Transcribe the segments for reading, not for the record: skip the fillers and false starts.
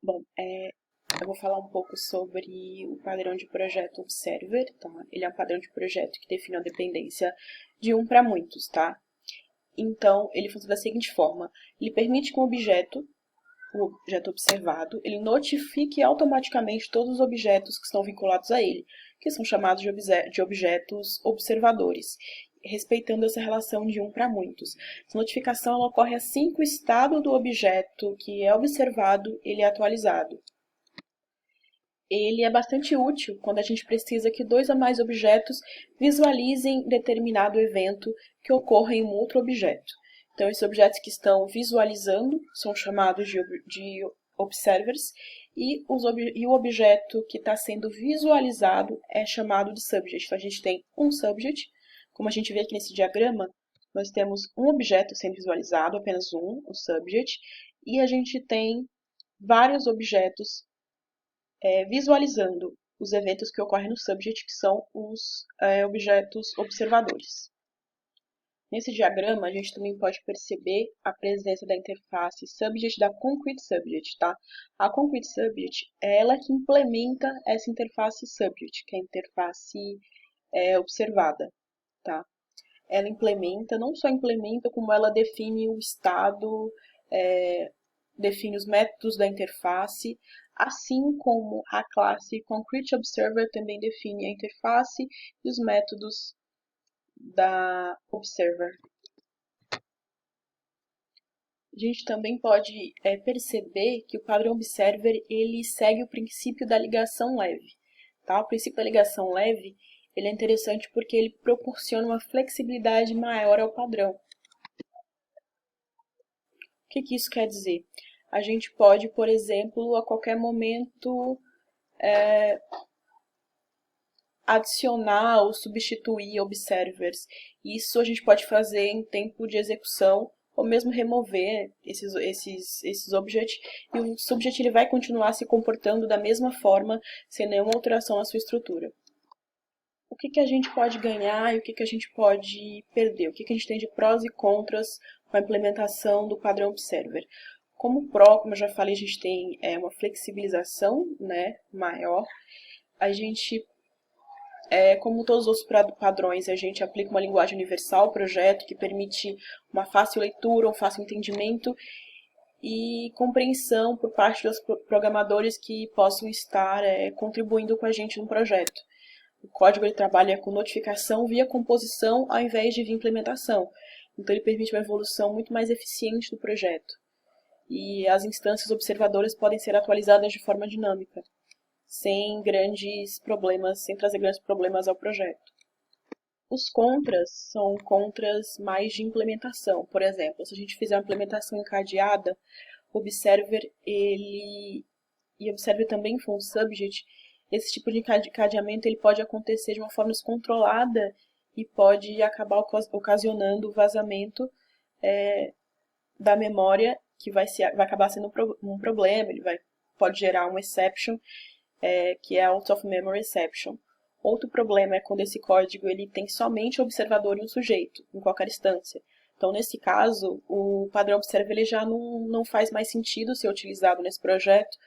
Bom, eu vou falar um pouco sobre o padrão de projeto Observer, tá? Ele é um padrão de projeto que define a dependência de um para muitos, tá? Então, ele funciona da seguinte forma: ele permite que o objeto observado, ele notifique automaticamente todos os objetos que estão vinculados a ele, que são chamados de objetos observadores, respeitando essa relação de um para muitos. Essa notificação ela ocorre assim que o estado do objeto que é observado ele é atualizado. Ele é bastante útil quando a gente precisa que dois ou mais objetos visualizem determinado evento que ocorra em um outro objeto. Então, esses objetos que estão visualizando são chamados de observers e o objeto que está sendo visualizado é chamado de subject. Então, a gente tem um subject, como a gente vê aqui nesse diagrama, nós temos um objeto sendo visualizado, apenas um, o subject, e a gente tem vários objetos visualizando os eventos que ocorrem no subject, que são os objetos observadores. Nesse diagrama, a gente também pode perceber a presença da interface subject da concrete subject, tá? A concrete subject é ela que implementa essa interface subject, que é a interface observada, tá? Ela implementa, não só implementa, como ela define o estado, define os métodos da interface, assim como a classe concrete_observer também define a interface e os métodos da observer. A gente também pode perceber que o padrão observer ele segue o princípio da ligação leve. Tá? O princípio da ligação leve ele é interessante porque ele proporciona uma flexibilidade maior ao padrão. O que isso quer dizer? A gente pode, por exemplo, a qualquer momento adicionar ou substituir observers. Isso a gente pode fazer em tempo de execução ou mesmo remover esses objects e o subject ele vai continuar se comportando da mesma forma sem nenhuma alteração na sua estrutura. O que a gente pode ganhar e o que a gente pode perder? O que a gente tem de prós e contras com a implementação do padrão Observer? Como pró, como eu já falei, a gente tem uma flexibilização, né, maior. A gente, como todos os outros padrões, a gente aplica uma linguagem universal ao projeto que permite uma fácil leitura, um fácil entendimento e compreensão por parte dos programadores que possam estar contribuindo com a gente no projeto. O código ele trabalha com notificação via composição ao invés de via implementação. Então ele permite uma evolução muito mais eficiente do projeto. E as instâncias observadoras podem ser atualizadas de forma dinâmica, sem trazer grandes problemas ao projeto. Os contras são contras mais de implementação. Por exemplo, se a gente fizer uma implementação encadeada, o Observer e Observer também for um subject, esse tipo de cadeamento ele pode acontecer de uma forma descontrolada e pode acabar ocasionando o vazamento da memória, que vai acabar sendo um problema, pode gerar um exception, que é out of memory exception. Outro problema é quando esse código ele tem somente o observador e um sujeito, em qualquer instância. Então, nesse caso, o padrão observer ele já não faz mais sentido ser utilizado nesse projeto,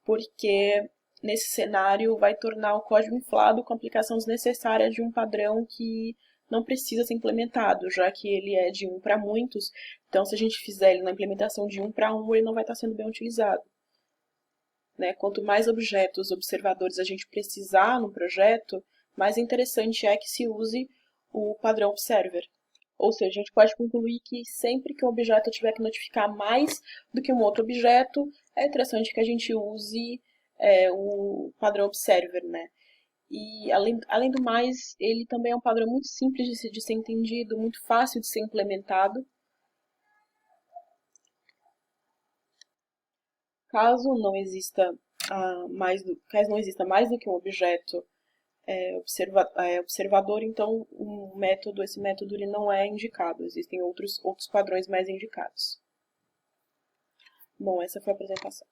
porque nesse cenário vai tornar o código inflado com a aplicação desnecessária de um padrão que não precisa ser implementado, já que ele é de um para muitos. Então, se a gente fizer ele na implementação de um para um, ele não vai estar sendo bem utilizado. Né? Quanto mais objetos observadores a gente precisar no projeto, mais interessante é que se use o padrão observer. Ou seja, a gente pode concluir que sempre que um objeto tiver que notificar mais do que um outro objeto, é interessante que a gente use o padrão observer, né? E, além do mais, ele também é um padrão muito simples de ser entendido, muito fácil de ser implementado. Caso não exista mais do que um objeto observador, então esse método ele não é indicado. Existem outros padrões mais indicados. Bom, essa foi a apresentação.